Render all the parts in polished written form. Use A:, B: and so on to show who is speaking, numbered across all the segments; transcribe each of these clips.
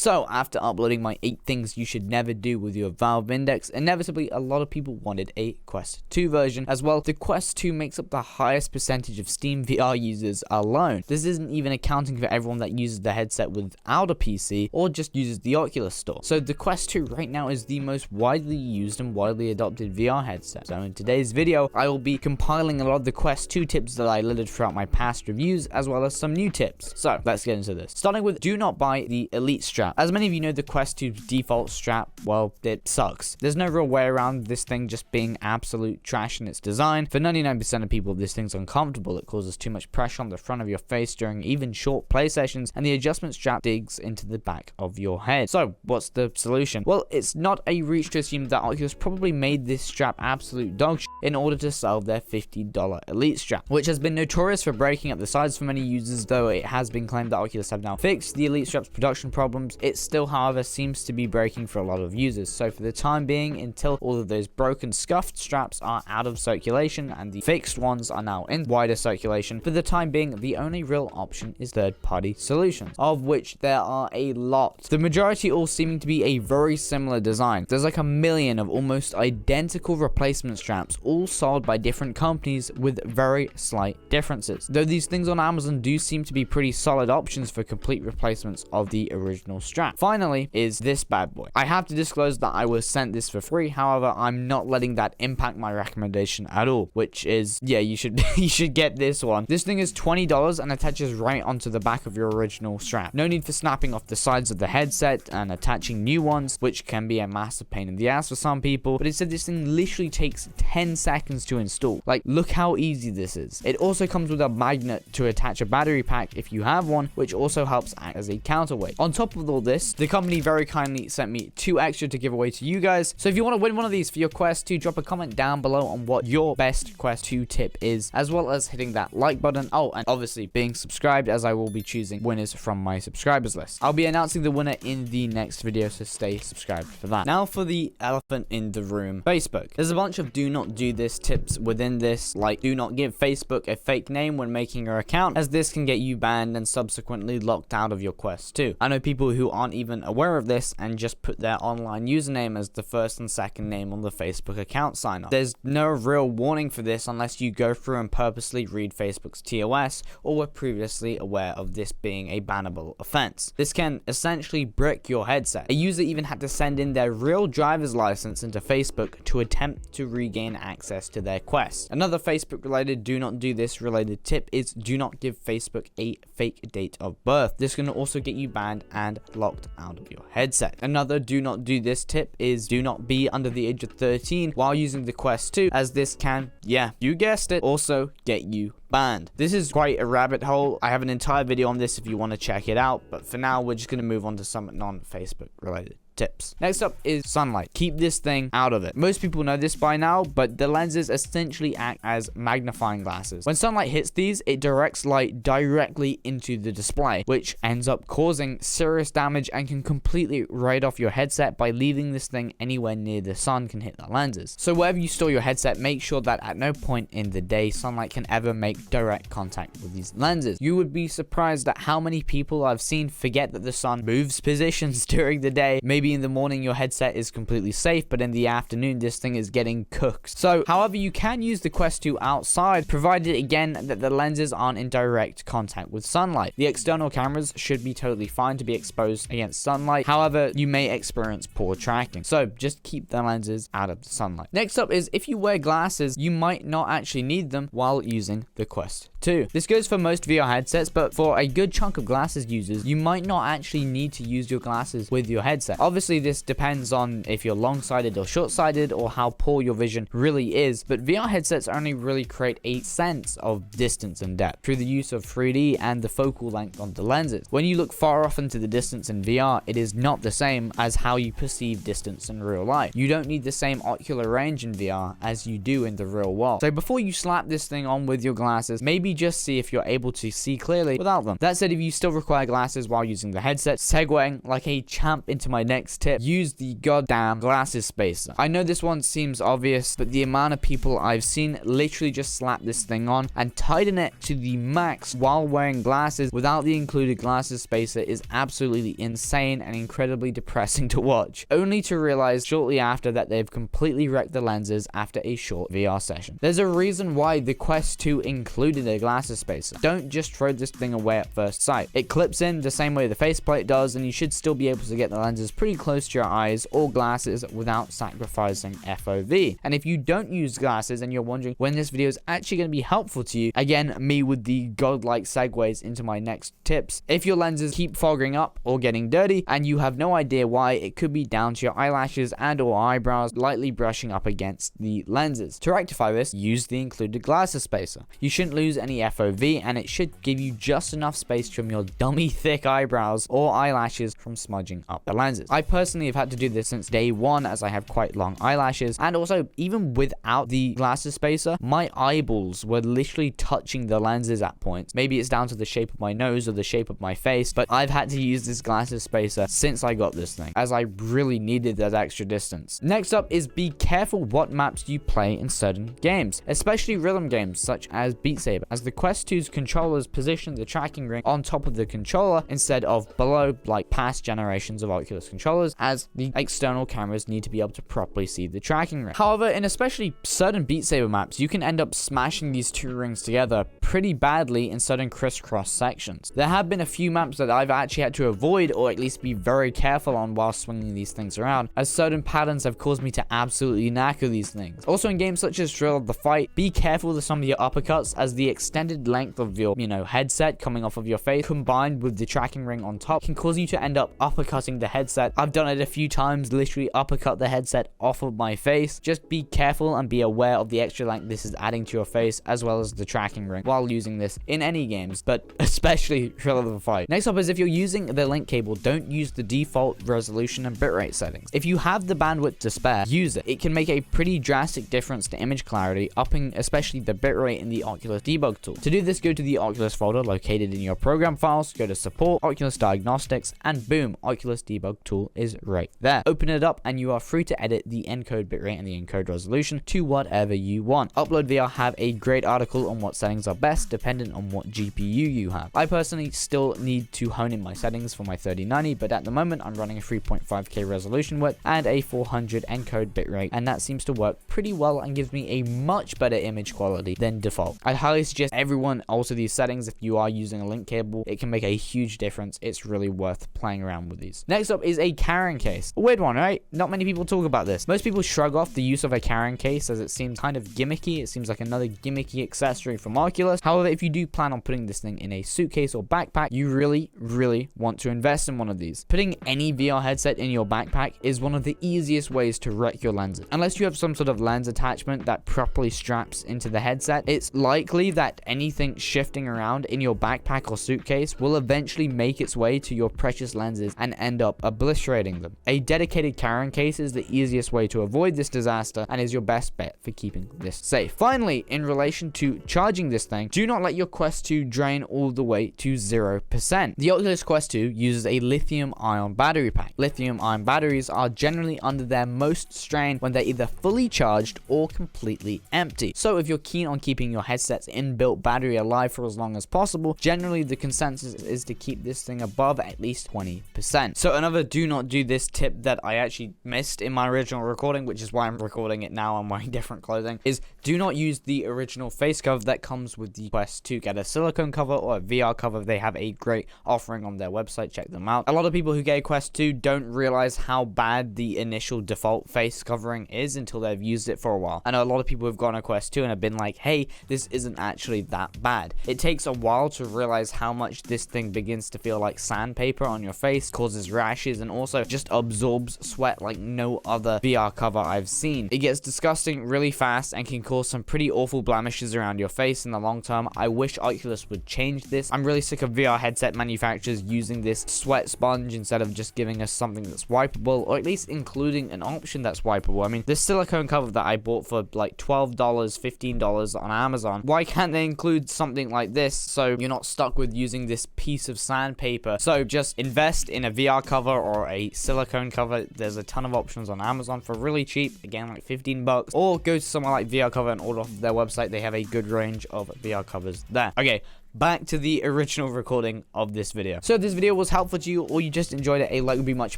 A: So after uploading my 8 things you should never do with your Valve Index, inevitably a lot of people wanted a Quest 2 version. As well, the Quest 2 makes up the highest percentage of Steam VR users alone. This isn't even accounting for everyone that uses the headset without a PC or just uses the Oculus store. So the Quest 2 right now is the most widely used and widely adopted VR headset. So in today's video, I will be compiling a lot of the Quest 2 tips that I littered throughout my past reviews, as well as some new tips. So let's get into this. Starting with, do not buy the Elite strap. As many of you know, the Quest 2's default strap, well, it sucks. There's no real way around this thing just being absolute trash in its design. For 99% of people, this thing's uncomfortable. It causes too much pressure on the front of your face during even short play sessions, and the adjustment strap digs into the back of your head. So what's the solution? Well, it's not a reach to assume that Oculus probably made this strap absolute dog shit in order to sell their $50 Elite strap, which has been notorious for breaking up the sides for many users. Though it has been claimed that Oculus have now fixed the Elite strap's production problems, it still, however, seems to be breaking for a lot of users. So for the time being, until all of those broken, scuffed straps are out of circulation and the fixed ones are now in wider circulation, for the time being, the only real option is third-party solutions, of which there are a lot. The majority all seeming to be a very similar design. There's like a million of almost identical replacement straps, all sold by different companies with very slight differences. Though these things on Amazon do seem to be pretty solid options for complete replacements of the original strap. Finally is this bad boy. I have to disclose that I was sent this for free. However, I'm not letting that impact my recommendation at all, which is, yeah, you should you should get this one. This thing is $20 and attaches right onto the back of your original strap. No need for snapping off the sides of the headset and attaching new ones, which can be a massive pain in the ass for some people, but instead this thing literally takes 10 seconds to install. Like, look how easy this is. It also comes with a magnet to attach a battery pack if you have one, which also helps act as a counterweight. On top of all this, the company very kindly sent me 2 extra to give away to you guys. So if you want to win one of these for your Quest 2, drop a comment down below on what your best Quest 2 tip is, as well as hitting that like button. Oh, and obviously being subscribed, as I will be choosing winners from my subscribers list. I'll be announcing the winner in the next video, so stay subscribed for that. Now for the elephant in the room, Facebook. There's a bunch of do not do this tips within this, like do not give Facebook a fake name when making your account, as this can get you banned and subsequently locked out of your Quest 2. I know people who aren't even aware of this and just put their online username as the first and second name on the Facebook account sign up. There's no real warning for this unless you go through and purposely read Facebook's TOS or were previously aware of this being a bannable offense. This can essentially brick your headset. A user even had to send in their real driver's license into Facebook to attempt to regain access to their Quest. Another Facebook related do not do this related tip is do not give Facebook a fake date of birth. This can also get you banned and locked out of your headset. Another do not do this tip is do not be under the age of 13 while using the Quest 2, as this can, yeah, you guessed it, also get you banned. This is quite a rabbit hole. I have an entire video on this if you want to check it out, but for now we're just going to move on to some non-Facebook related tips. Next up is sunlight. Keep this thing out of it. Most people know this by now, but the lenses essentially act as magnifying glasses. When sunlight hits these, it directs light directly into the display, which ends up causing serious damage and can completely write off your headset. By leaving this thing anywhere near the sun can hit the lenses. So wherever you store your headset, make sure that at no point in the day sunlight can ever make direct contact with these lenses. You would be surprised at how many people I've seen forget that the sun moves positions during the day. Maybe in the morning your headset is completely safe, but in the afternoon this thing is getting cooked. So however, you can use the Quest 2 outside, provided again that the lenses aren't in direct contact with sunlight. The external cameras should be totally fine to be exposed against sunlight. However, you may experience poor tracking, so just keep the lenses out of the sunlight. Next up is if you wear glasses, you might not actually need them while using the Quest 2. This goes for most VR headsets, but for a good chunk of glasses users, you might not actually need to use your glasses with your headset. Obviously, this depends on if you're long-sighted or short-sighted or how poor your vision really is, but VR headsets only really create a sense of distance and depth through the use of 3D and the focal length on the lenses. When you look far off into the distance in VR, it is not the same as how you perceive distance in real life. You don't need the same ocular range in VR as you do in the real world. So before you slap this thing on with your glasses, maybe maybe just see if you're able to see clearly without them. That said, if you still require glasses while using the headset, segueing like a champ into my next tip, use the goddamn glasses spacer. I know this one seems obvious, but the amount of people I've seen literally just slap this thing on and tighten it to the max while wearing glasses without the included glasses spacer is absolutely insane and incredibly depressing to watch, only to realize shortly after that they've completely wrecked the lenses after a short VR session. There's a reason why the Quest 2 included a glasses spacer. Don't just throw this thing away at first sight. It clips in the same way the faceplate does, and you should still be able to get the lenses pretty close to your eyes or glasses without sacrificing FOV. And if you don't use glasses and you're wondering when this video is actually going to be helpful to you, again, me with the godlike segues into my next tips. If your lenses keep fogging up or getting dirty and you have no idea why, it could be down to your eyelashes and or eyebrows lightly brushing up against the lenses. To rectify this, use the included glasses spacer. You shouldn't lose any FOV, and it should give you just enough space from your dummy thick eyebrows or eyelashes from smudging up the lenses. I personally have had to do this since day one, as I have quite long eyelashes, and also even without the glasses spacer, my eyeballs were literally touching the lenses at points. Maybe it's down to the shape of my nose or the shape of my face, but I've had to use this glasses spacer since I got this thing, as I really needed that extra distance. Next up is be careful what maps you play in certain games, especially rhythm games such as Beat Saber, as the Quest 2's controllers position the tracking ring on top of the controller instead of below like past generations of Oculus controllers, as the external cameras need to be able to properly see the tracking ring. However, in especially certain Beat Saber maps, you can end up smashing these two rings together pretty badly in certain crisscross sections. There have been a few maps that I've actually had to avoid or at least be very careful on while swinging these things around, as certain patterns have caused me to absolutely knacker these things. Also in games such as Thrill of the Fight, be careful with some of your uppercuts, as the extended length of your, headset coming off of your face combined with the tracking ring on top can cause you to end up uppercutting the headset. I've done it a few times, literally uppercut the headset off of my face. Just be careful and be aware of the extra length this is adding to your face, as well as the tracking ring while using this in any games, but especially Thrill of the Fight. Next up is if you're using the link cable, don't use the default resolution and bitrate settings. If you have the bandwidth to spare, use it. It can make a pretty drastic difference to image clarity, upping especially the bitrate in the Oculus debug tool. To do this, go to the Oculus folder located in your program files, go to support, Oculus diagnostics, and boom, Oculus debug tool is right there. Open it up and you are free to edit the encode bitrate and the encode resolution to whatever you want. Upload VR have a great article on what settings are best dependent on what GPU you have. I personally still need to hone in my settings for my 3090, but at the moment I'm running a 3.5K resolution width and a 400 encode bitrate, and that seems to work pretty well and gives me a much better image quality than default. I'd highly suggest everyone alter these settings if you are using a link cable. It can make a huge difference. It's really worth playing around with these. Next up is a carrying case. A weird one, right? Not many people talk about this. Most people shrug off the use of a carrying case as it seems kind of gimmicky. It seems like another gimmicky accessory from Oculus. However, if you do plan on putting this thing in a suitcase or backpack, you really want to invest in one of these. Putting any VR headset in your backpack is one of the easiest ways to wreck your lenses. Unless you have some sort of lens attachment that properly straps into the headset, it's likely that anything shifting around in your backpack or suitcase will eventually make its way to your precious lenses and end up obliterating them. A dedicated carrying case is the easiest way to avoid this disaster and is your best bet for keeping this safe. Finally, in relation to charging this thing, do not let your Quest 2 drain all the way to 0%. The Oculus Quest 2 uses a lithium-ion battery pack. Lithium-ion batteries are generally under their most strain when they're either fully charged or completely empty. So if you're keen on keeping your headset's inbuilt battery alive for as long as possible, generally the consensus is to keep this thing above at least 20%. So another do not do this tip that I actually missed in my original recording, which is why I'm recording it now. I'm wearing different clothing, is do not use the original face cover that comes with the Quest 2. Get a silicone cover or a VR cover. They have a great offering on their website. Check them out. A lot of people who get a Quest 2 don't realize how bad the initial default face covering is until they've used it for a while. I know a lot of people who've gotten a Quest 2 and have been like, hey, this isn't actually that bad. It takes a while to realize how much this thing begins to feel like sandpaper on your face, causes rashes, and also just absorbs sweat like no other VR cover I've seen. It gets disgusting really fast and can cause some pretty awful blemishes around your face in the long term. I wish Oculus would change this. I'm really sick of VR headset manufacturers using this sweat sponge instead of just giving us something that's wipeable, or at least including an option that's wipeable. I mean, this silicone cover that I bought for like $12, $15 on Amazon, why can't they include something like this, so you're not stuck with using this piece of sandpaper. So just invest in a VR cover or a silicone cover. There's a ton of options on Amazon for really cheap, again like 15 bucks, or go to somewhere like VR Cover and order off their website. They have a good range of VR covers there. Okay, back to the original recording of this video. So if this video was helpful to you or you just enjoyed it, a like would be much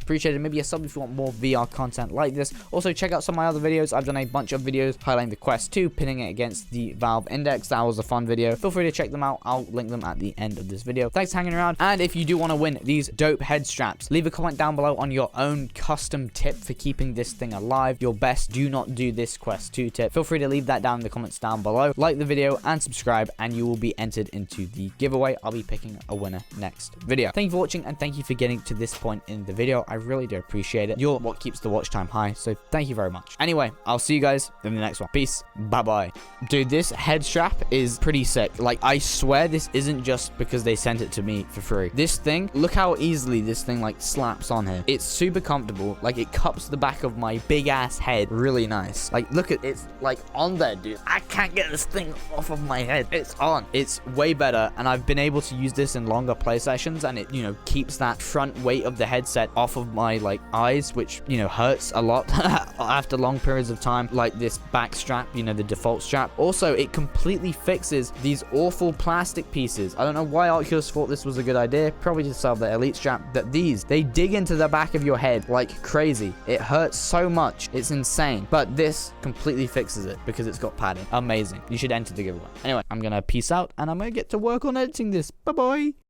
A: appreciated. Maybe a sub if you want more VR content like this. Also check out some of my other videos. I've done a bunch of videos highlighting the Quest 2, pinning it against the Valve Index. That was a fun video. Feel free to check them out. I'll link them at the end of this video. Thanks for hanging around, and if you do want to win these dope head straps, leave a comment down below on your own custom tip for keeping this thing alive. Your best do not do this Quest 2 tip. Feel free to leave that down in the comments down below. Like the video and subscribe, and you will be entered into the giveaway. I'll be picking a winner next video. Thank you for watching, and thank you for getting to this point in the video. I really do appreciate it. You're what keeps the watch time high, so thank you very much. Anyway, I'll see you guys in the next one. Peace. Bye bye. Dude, this head strap is pretty sick. Like, I swear this isn't just because they sent it to me for free. This thing, look how easily this thing like slaps on here. It's super comfortable. Like, it cups the back of my big ass head really nice. Like, look at it's like on there, dude. I can't get this thing off of my head. It's on. It's way better, and I've been able to use this in longer play sessions, and it, you know, keeps that front weight of the headset off of my like eyes, which, you know, hurts a lot after long periods of time. Like this back strap, you know, the default strap. Also, it completely fixes these awful plastic pieces. I don't know why Oculus thought this was a good idea, probably to sell the Elite strap, that they dig into the back of your head like crazy. It hurts so much, it's insane, but this completely fixes it because it's got padding. Amazing. You should enter the giveaway. Anyway, I'm gonna peace out, and I'm gonna get to work on editing this. Bye bye.